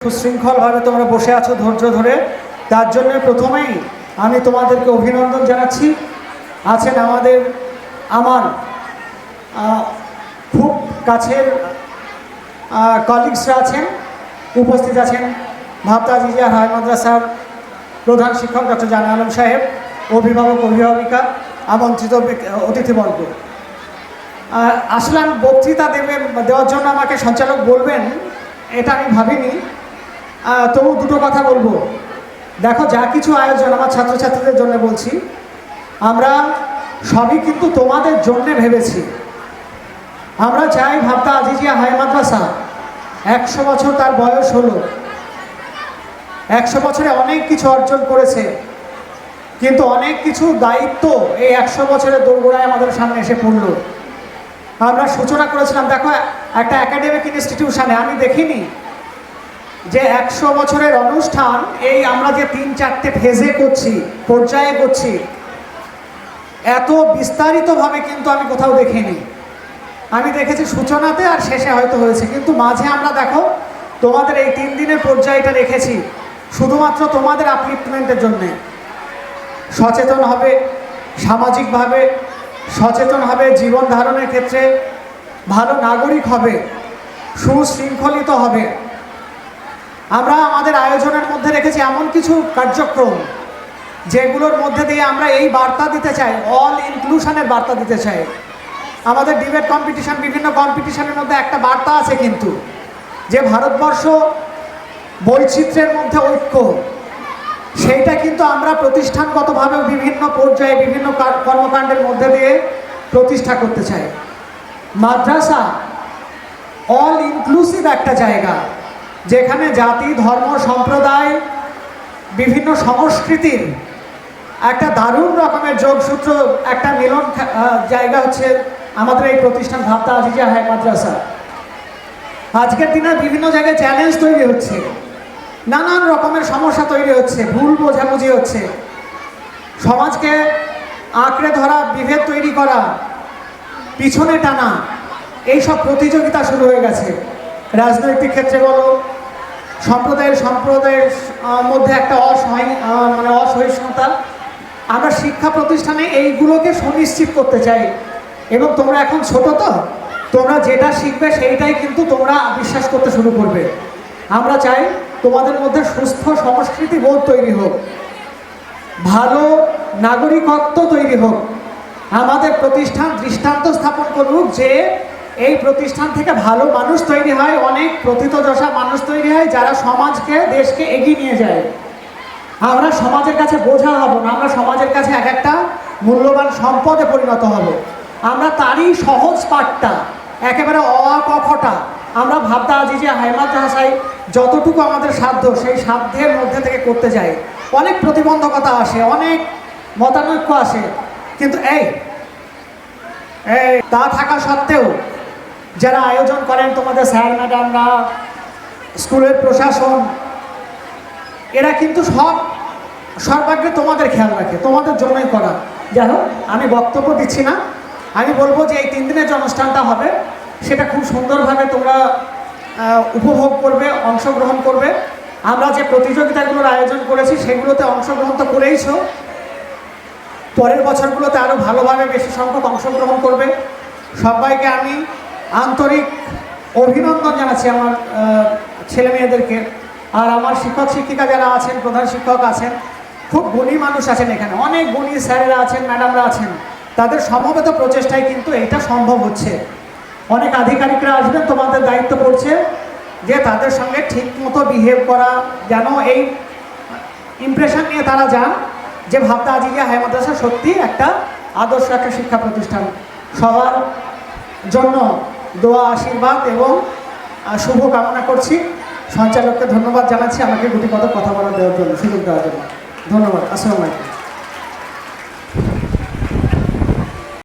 সুশৃঙ্খলভাবে তোমরা বসে আছো ধৈর্য ধরে, তার জন্য প্রথমেই আমি তোমাদেরকে অভিনন্দন জানাচ্ছি। আছেন আমার খুব কাছের কলিগসরা আছেন, উপস্থিত আছেন ভাবতা আজিজিয়া হাই মাদ্রাসার প্রধান শিক্ষক ডক্টর জানা আলম সাহেব, অভিভাবক অভিভাবিকা, আমন্ত্রিত অতিথিবর্গ। আসলাম বক্তৃতা দেওয়ার জন্য আমাকে সঞ্চালক বলবেন এটা আমি ভাবিনি, তবু দুটো কথা বলবো। দেখো, যা কিছু আয়োজন আমার ছাত্রছাত্রীদের জন্য বলছি, আমরা সবই কিন্তু তোমাদের জন্যে ভেবেছি। আমরা চাই ভাবতা আজিজিয়া হাই মাদ্রাসা 100 বছর তার বয়স হলো, 100 বছরে অনেক কিছু অর্জন করেছে, কিন্তু অনেক কিছু দায়িত্ব এই 100 বছরের দোরগোড়ায় আমাদের সামনে এসে পড়ল। আমরা সূচনা করেছিলাম, দেখো, একটা একাডেমিক ইনস্টিটিউশনে আমি দেখিনি যে 100 বছরের অনুষ্ঠান এই আমরা যে 3-4টে ফেজে করছি, পর্যায়ে করছি, এত বিস্তারিতভাবে কিন্তু আমি কোথাও দেখিনি। আমি দেখেছি সূচনাতে আর শেষে হয়তো হয়েছে, কিন্তু মাঝে আমরা দেখো তোমাদের এই 3 দিনের পর্যায়টা রেখেছি শুধুমাত্র তোমাদের আপলিফটমেন্টের জন্যে। সচেতন হবে, সামাজিকভাবে সচেতন হবে, জীবন ধারণের ক্ষেত্রে ভালো নাগরিক হবে, সুশৃঙ্খলিত হবে। আমরা আমাদের আয়োজনের মধ্যে রেখেছি এমন কিছু কার্যক্রম যেগুলোর মধ্যে দিয়ে আমরা এই বার্তা দিতে চাই, অল ইনক্লুশনের বার্তা দিতে চাই। আমাদের ডিবেট কম্পিটিশন, বিভিন্ন কম্পিটিশনের মধ্যে একটা বার্তা আছে কিন্তু, যে ভারতবর্ষ বৈচিত্র্যের মধ্যে ঐক্য, সেইটা কিন্তু আমরা প্রতিষ্ঠানগতভাবে বিভিন্ন পর্যায়ে বিভিন্ন কর্মকাণ্ডের মধ্যে দিয়ে প্রতিষ্ঠা করতে চাই। মাদ্রাসা অল ইনক্লুসিভ একটা জায়গা, যেখানে জাতি, ধর্ম, সম্প্রদায়, বিভিন্ন সংস্কৃতির একটা দারুণ রকমের যোগসূত্র, একটা মিলন জায়গা হচ্ছে আমাদের এই প্রতিষ্ঠান ভাবতা আজিজিয়া হাই মাদ্রাসা। আজকের দিনে বিভিন্ন জায়গায় চ্যালেঞ্জ তৈরি হচ্ছে, নানান রকমের সমস্যা তৈরি হচ্ছে, ভুল বোঝাবুঝি হচ্ছে, সমাজকে আঁকড়ে ধরা, বিভেদ তৈরি করা, পিছনে টানা, এইসব প্রতিযোগিতা শুরু হয়ে গেছে। রাজনৈতিক ক্ষেত্রে বলো, সম্প্রদায়ের মধ্যে একটা অসহিষ্ণুতা। আমরা শিক্ষা প্রতিষ্ঠানে এইগুলোকে সুনিশ্চিত করতে চাই। এবং তোমরা এখন ছোট, তো তোমরা যেটা শিখবে সেইটাই কিন্তু তোমরা বিশ্বাস করতে শুরু করবে। আমরা চাই তোমাদের মধ্যে সুস্থ সংস্কৃতি বোধ তৈরি হোক, ভালো নাগরিকত্ব তৈরি হোক। আমাদের প্রতিষ্ঠান দৃষ্টান্ত স্থাপন করুক যে এই প্রতিষ্ঠান থেকে ভালো মানুষ তৈরি হয়, অনেক প্রথিতযশা মানুষ তৈরি হয়, যারা সমাজকে, দেশকে এগিয়ে নিয়ে যায়। আমরা সমাজের কাছে বোঝা হব না, আমরা সমাজের কাছে এক একটা মূল্যবান সম্পদে পরিণত হব। আমরা তারই সহজ পাঠটা, একেবারে অ আ ক খটা আমরা ভাবতা আজিজিয়া হাই মাদ্রাসায় যতটুকু আমাদের সাধ্য, সেই সাধ্যের মধ্যে থেকে করতে যাই। অনেক প্রতিবন্ধকতা আসে, অনেক মতানৈক্য আসে, কিন্তু এই তা থাকা সত্ত্বেও যারা আয়োজন করেন, তোমাদের স্যার ম্যাডামরা, স্কুলের প্রশাসন, এরা কিন্তু সর্বাগ্রে তোমাদের খেয়াল রাখে, তোমাদের জন্যই করা। যাই হোক, আমি বক্তব্য দিচ্ছি না, আমি বলবো যে এই 3 দিনের যে অনুষ্ঠানটা হবে সেটা খুব সুন্দরভাবে তোমরা উপভোগ করবে, অংশগ্রহণ করবে। আমরা যে প্রতিযোগিতাগুলোর আয়োজন করেছি সেগুলোতে অংশগ্রহণ তো করেইছো, পরের বছরগুলোতে আরও ভালোভাবে বেশি সংখ্যক অংশগ্রহণ করবে। সবাইকে আমি আন্তরিক অভিনন্দন জানাচ্ছি, আমার ছেলে মেয়েদেরকে। আর আমার শিক্ষক শিক্ষিকা যারা আছেন, প্রধান শিক্ষক আছেন, খুব গুণী মানুষ আছেন এখানে, অনেক গুণী স্যারেরা আছেন, ম্যাডামরা আছেন, তাদের সমবেত প্রচেষ্টায় কিন্তু এইটা সম্ভব হচ্ছে। অনেক আধিকারিকরা আসবেন, তোমাদের দায়িত্ব পড়ছে যে তাদের সঙ্গে ঠিক মতো বিহেভ করা, যেন এই ইমপ্রেশন নিয়ে তারা যান যে ভাবতা আজিজিয়া হাই মাদ্রাসা সত্যি একটা আদর্শ একটা শিক্ষা প্রতিষ্ঠান। সবার জন্য দোয়া, আশীর্বাদ এবং শুভ কামনা করছি। সঞ্চালককে ধন্যবাদ জানাচ্ছি আমাকে গুটিকত কথা বলা দেওয়ার জন্য, সুযোগ দেওয়ার জন্য। ধন্যবাদ। আসসালামু আলাইকুম।